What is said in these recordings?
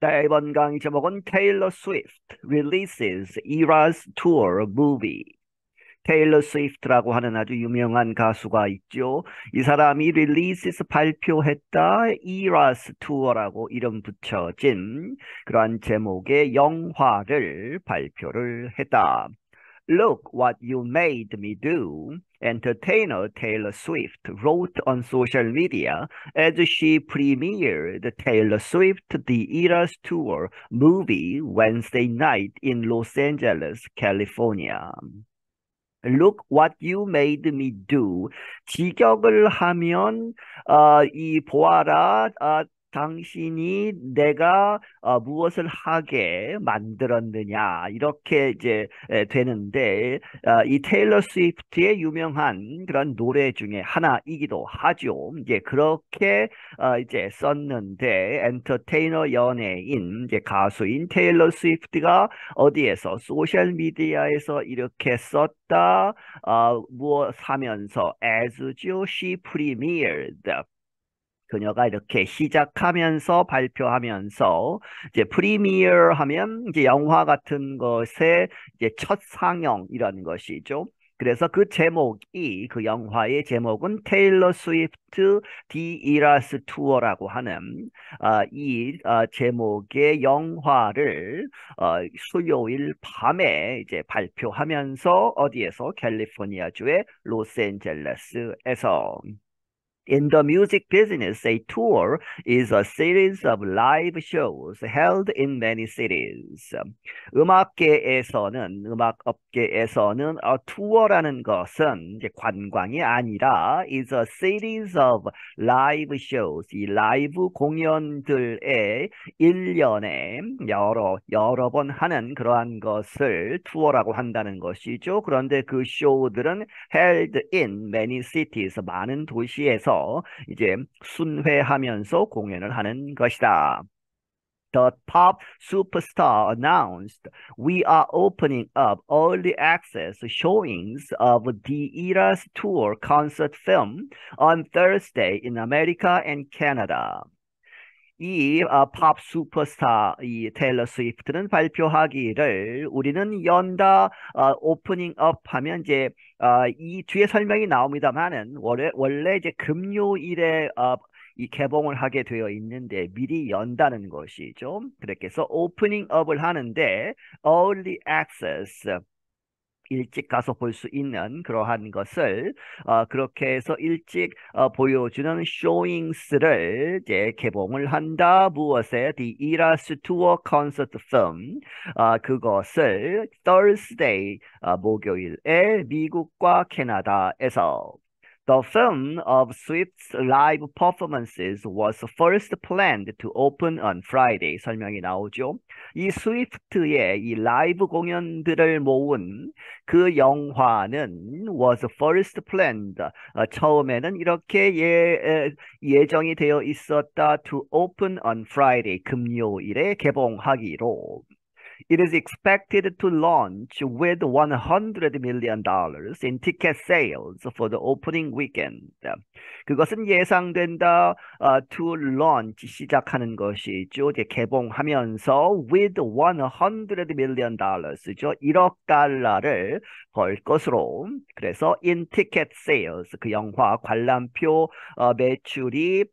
자, 이번 강의 제목은 Taylor Swift releases Eras Tour movie. 테일러 스위프트라고 하는 아주 유명한 가수가 있죠. 이 사람이 releases 발표했다 Eras Tour라고 이름 붙여진 그러한 제목의 영화를 발표를 했다. Look what you made me do. Entertainer Taylor Swift wrote on social media as she premiered Taylor Swift The Eras Tour movie Wednesday night in Los Angeles, California. Look what you made me do. 직역을 하면 이 보아라, 당신이 내가 무엇을 하게 만들었느냐 이렇게 이제 되는데 이 테일러 스위프트의 유명한 그런 노래 중에 하나이기도 하죠. 이제 그렇게 이제 썼는데 엔터테이너 연예인 이제 가수인 테일러 스위프트가 어디에서 소셜 미디어에서 이렇게 썼다 무엇 하면서 as죠. She premiered. 그녀가 이렇게 시작하면서 발표하면서 이제 프리미어 하면 이제 영화 같은 것의 이제 첫 상영 이런 것이죠. 그래서 그 제목이 그 영화의 제목은 테일러 스위프트 디 이라스 투어라고 하는 이 제목의 영화를 수요일 밤에 이제 발표하면서 어디에서 캘리포니아주의 로스앤젤레스에서 In the music business, a tour is a series of live shows held in many cities. 음악업계에서는 투어라는 것은 이제 관광이 아니라 is a series of live shows. 이 라이브 공연들의 1년에 여러 번 하는 그러한 것을 투어라고 한다는 것이죠. 그런데 그 쇼들은 held in many cities. 많은 도시에서 이제 순회하면서 공연을 하는 것이다. The pop superstar announced, "We are opening up early access showings of the Eras Tour concert film on Thursday in America and Canada." 이 팝 슈퍼스타 이 테일러 스위프트는 발표하기를 우리는 연다 오프닝 업 하면 이제 이 뒤에 설명이 나옵니다만은 원래 이제 금요일에 이 개봉을 하게 되어 있는데 미리 연다는 것이죠. 그렇게 해서 오프닝 업을 하는데 early access 일찍 가서 볼 수 있는 그러한 것을 그렇게 해서 일찍 보여주는 쇼잉스를 이제 개봉을 한다. 무엇에? The Eras Tour Concert Film. 그것을 Thursday 목요일에 미국과 캐나다에서 The film of Swift's live performances was first planned to open on Friday. 설명이 나오죠. 이 스위프트의 이 라이브 공연들을 모은 그 영화는 was first planned. 처음에는 이렇게 예정이 되어 있었다. To open on Friday. 금요일에 개봉하기로. It is expected to launch with $100 million in ticket sales for the opening weekend. 그것은 예상된다. To launch 시작하는 것이죠. 이제 개봉하면서 with $100 million 죠. 1억 달러를 벌 것으로. 그래서 in ticket sales 그 영화 관람표 매출이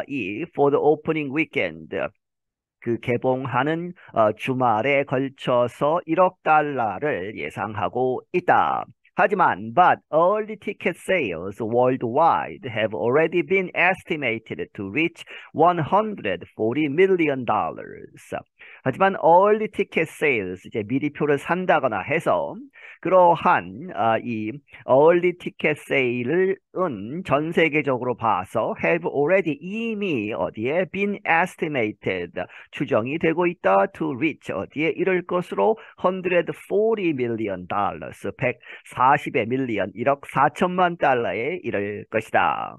이 for the opening weekend 그 개봉하는 주말에 걸쳐서 1억 달러를 예상하고 있다. 하지만, but early ticket sales worldwide have already been estimated to reach $140 million. 하지만 early ticket sales, 이제 미리 표를 산다거나 해서 그러한 이 early ticket sale은 전 세계적으로 봐서 have already 이미 어디에 been estimated 추정이 되고 있다. to reach 어디에 이를 것으로 $140 million 140의 밀리언 1억 4천만 달러에 이를 것이다.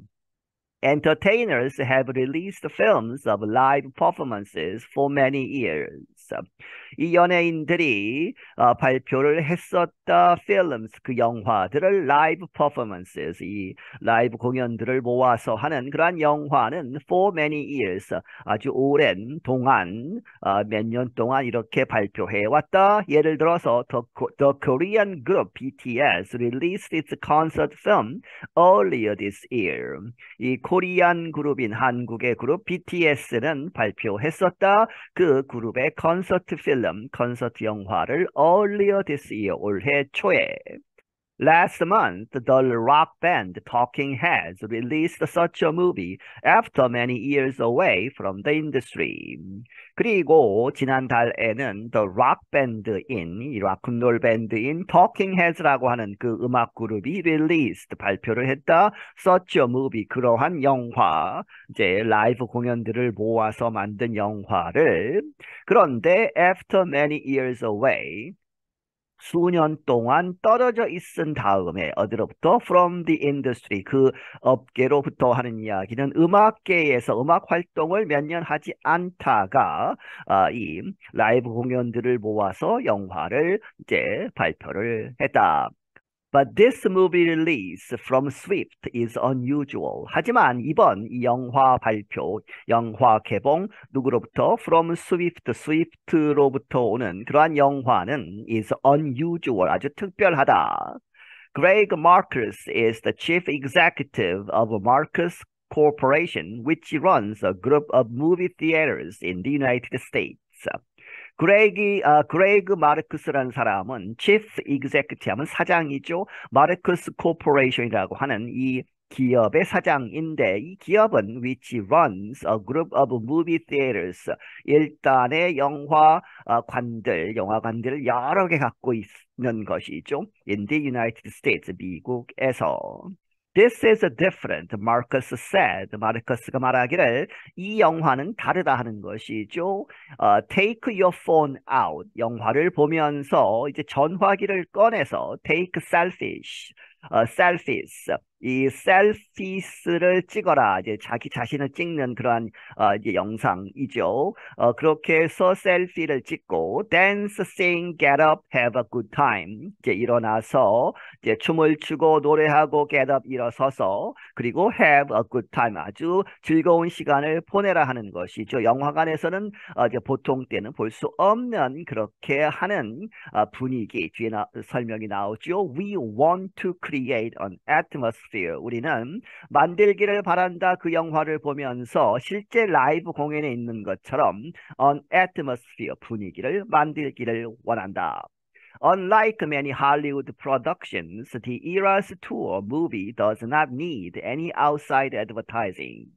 Entertainers have released films of live performances for many years. 이 연예인들이 발표를 했었다 films, 그 영화들을 live performances, 이 라이브 공연들을 모아서 하는 그러한 영화는 for many years, 아주 오랜 동안 몇 년 동안 이렇게 발표해 왔다. 예를 들어서 the Korean group BTS released its concert film earlier this year. 이 코리안 그룹인 한국의 그룹 BTS는 발표했었다. 그 그룹의 콘서트 필름, 콘서트 영화를 earlier this year, 올해 초에. Last month, the rock band Talking Heads released such a movie after many years away from the industry. 그리고 지난달에는 the rock band인, 이 락큰롤 밴드인 Talking Heads라고 하는 그 음악 그룹이 released, 발표를 했다. such a movie, 그러한 영화, 이제 라이브 공연들을 모아서 만든 영화를. 그런데 after many years away, 수년 동안 떨어져 있은 다음에 어디로부터? From the industry, 그 업계로부터 하는 이야기는 음악계에서 음악 활동을 몇 년 하지 않다가 이 라이브 공연들을 모아서 영화를 이제 발표를 했다. But this movie release from Swift is unusual. 하지만 이번 이 영화 발표, 영화 개봉 누구로부터? From Swift, 스위프트로부터 오는 그러한 영화는 is unusual, 아주 특별하다. Greg Marcus is the chief executive of Marcus Corporation, which runs a group of movie theaters in the United States. 그레이그 마르크스라는 사람은 chief executive 하면 사장이죠. 마르크스 코퍼레이션이라고 하는 이 기업의 사장인데, 이 기업은 which runs a group of movie theaters, 일단의 영화관들을 여러 개 갖고 있는 것이죠. In the United States, 미국에서. This is different, Marcus said. 마르커스가 말하기를 이 영화는 다르다 하는 것이죠. Take your phone out. 영화를 보면서 이제 전화기를 꺼내서 take selfies. 이 셀피스를 찍어라. 이제 자기 자신을 찍는 그러한 이제 영상이죠. 그렇게 해서 셀피를 찍고 dance, sing, get up, have a good time. 이제 일어나서 이제 춤을 추고 노래하고 get up, 일어서서, 그리고 have a good time, 아주 즐거운 시간을 보내라 하는 것이죠. 영화관에서는 이제 보통 때는 볼 수 없는 그렇게 하는 분위기, 뒤에 설명이 나오죠. We want to create an atmosphere. 우리는 만들기를 바란다. 그 영화를 보면서 실제 라이브 공연에 있는 것처럼 an atmosphere, 분위기를 만들기를 원한다. Unlike many Hollywood productions, the Eras Tour movie does not need any outside advertising.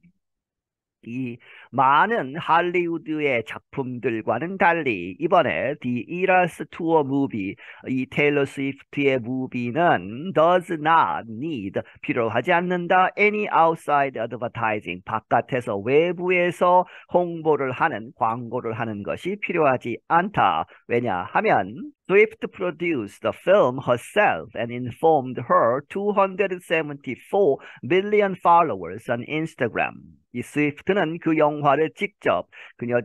이 많은 할리우드의 작품들과는 달리 이번에 The Eras Tour movie, 이 테일러 스위프트의 무비는 does not need, 필요하지 않는다. any outside advertising, 바깥에서 외부에서 홍보를 하는, 광고를 하는 것이 필요하지 않다. 왜냐하면 Swift produced the film herself and informed her 274 million followers on Instagram. 이 스위프트는 그 영화를 직접 그녀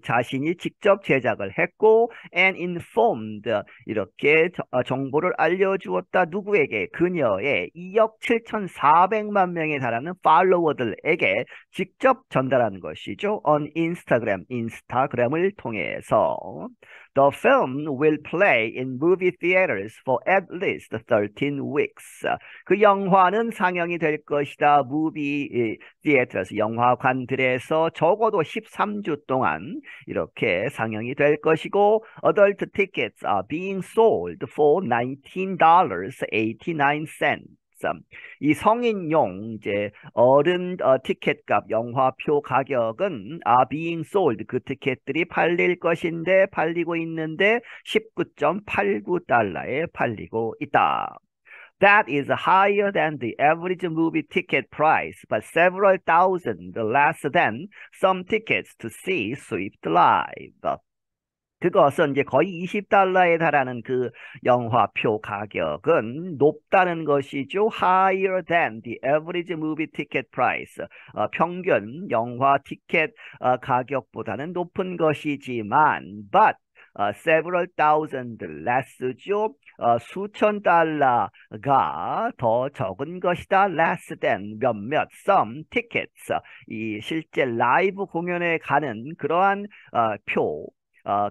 자신이 직접 제작을 했고 and informed, 이렇게 정보를 알려주었다. 누구에게? 그녀의 2억 7,400만 명에 달하는 팔로워들에게 직접 전달하는 것이죠. on Instagram, 인스타그램을 통해서. The film will play in movie theaters for at least 13 weeks. 그 영화는 상영이 될 것이다. movie theaters, 영화관들에서 적어도 13주 동안 이렇게 상영이 될 것이고, adult tickets are being sold for $19.89. 이 성인용 이제 어른 티켓값, 영화표 가격은 being sold, 그 티켓들이 팔릴 것인데, 팔리고 있는데 19.89달러에 팔리고 있다. That is higher than the average movie ticket price, but several thousand less than some tickets to see Swift live. 그것은 이제 거의 $20에 달하는 그 영화표 가격은 높다는 것이죠. Higher than the average movie ticket price. 평균 영화 티켓 가격보다는 높은 것이지만, but several thousand less죠. 수천 달러가 더 적은 것이다. less than 몇몇 some tickets. 이 실제 라이브 공연에 가는 그러한 표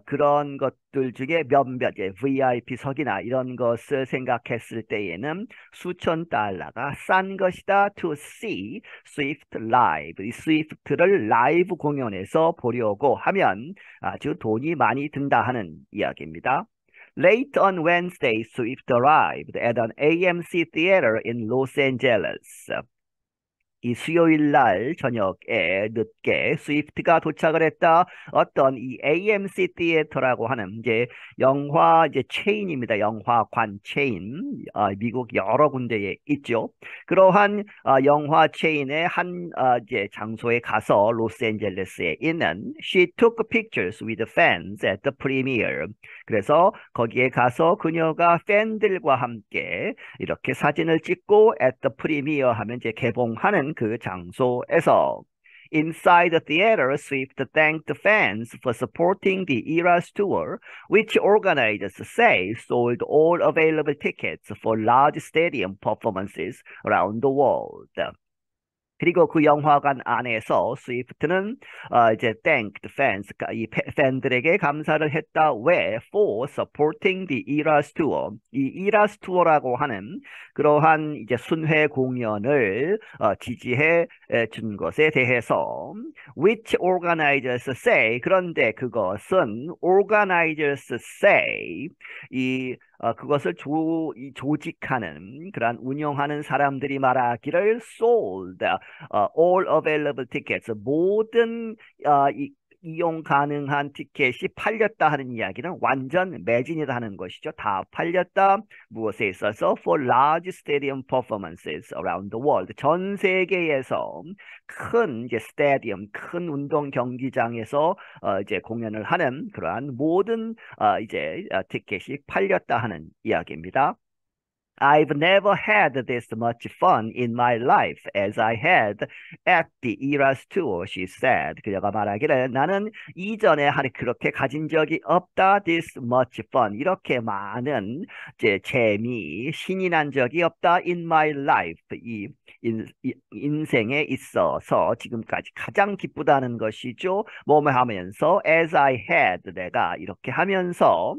그런 것들 중에 몇몇 VIP석이나 이런 것을 생각했을 때에는 수천 달러가 싼 것이다. To see Swift live. 이 스위프트를 라이브 공연에서 보려고 하면 아주 돈이 많이 든다 하는 이야기입니다. Late on Wednesday, Swift arrived at an AMC theater in Los Angeles. 이 수요일 날 저녁에 늦게 스위프트가 도착을 했다. 어떤 이 AMC 티에터라고 하는 이제 영화 이제 체인입니다. 영화관 체인. 미국 여러 군데에 있죠. 그러한 영화 체인의 한 이제 장소에 가서 로스앤젤레스에 있는 She took pictures with fans at the premiere. 그래서 거기에 가서 그녀가 팬들과 함께 이렇게 사진을 찍고 at the premiere 하면 이제 개봉하는 그 장소에서 Inside the theater, Swift thanked the fans for supporting the Eras Tour, which organizers say sold all available tickets for large stadium performances around the world. 그리고 그 영화관 안에서 스위프트는 이제 thank the fans, 이 팬들에게 감사를 했다. 왜? For supporting the Eras Tour. 이 Eras Tour라고 하는 그러한 이제 순회 공연을 지지해 준 것에 대해서 which organizers say. 그런데 그것은 organizers say 그것을 조직하는 그러한 운영하는 사람들이 말하기를 sold all available tickets 모든 이용 가능한 티켓이 팔렸다 하는 이야기는 완전 매진이다 하는 것이죠. 다 팔렸다. 무엇에 있어서? For large stadium performances around the world. 전 세계에서 큰 이제 스타디움, 큰 운동 경기장에서 이제 공연을 하는 그러한 모든 이제 티켓이 팔렸다 하는 이야기입니다. I've never had this much fun in my life as I had at the Eras Tour, she said. 그녀가 말하기를 나는 이전에 그렇게 가진 적이 없다. This much fun. 이렇게 많은 이제 재미, 신이 난 적이 없다. In my life. 인생에 있어서 지금까지 가장 기쁘다는 것이죠. 뭐뭐 하면서 as I had 내가 이렇게 하면서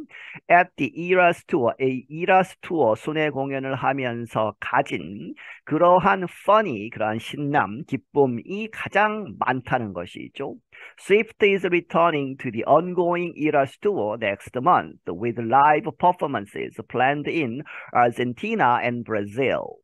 at the Eras Tour, Eras Tour 순회 공연을 하면서 가진 그러한 fun이 그러한 신남, 기쁨이 가장 많다는 것이죠. Swift is returning to the ongoing Eras Tour next month with live performances planned in Argentina and Brazil.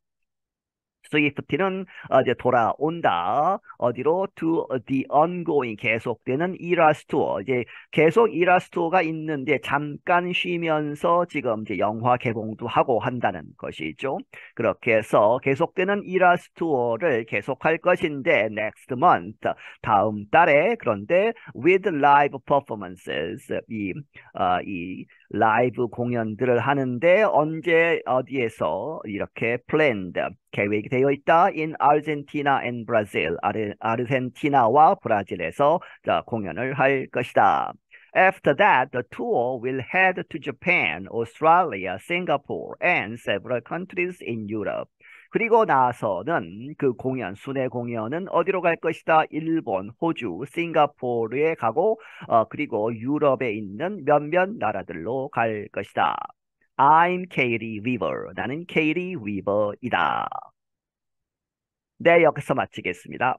스위프트는 이제 돌아온다. 어디로? To the ongoing 계속되는 이라스 투어. 이제 계속 이라스 투어가 있는데 잠깐 쉬면서 지금 이제 영화 개봉도 하고 한다는 것이죠. 그렇게 해서 계속되는 이라스 투어를 계속할 것인데 next month 다음 달에 그런데 with live performances 이 라이브 공연들을 하는데 언제 어디에서 이렇게 planned 계획이 되어 있다. In Argentina and Brazil. 아르헨티나와 브라질에서 공연을 할 것이다. After that, the tour will head to Japan, Australia, Singapore, and several countries in Europe. 그리고 나서는 그 공연, 순회 공연은 어디로 갈 것이다? 일본, 호주, 싱가포르에 가고 그리고 유럽에 있는 몇몇 나라들로 갈 것이다. I'm Katie Weaver. 나는 Katie Weaver이다. 네, 여기서 마치겠습니다.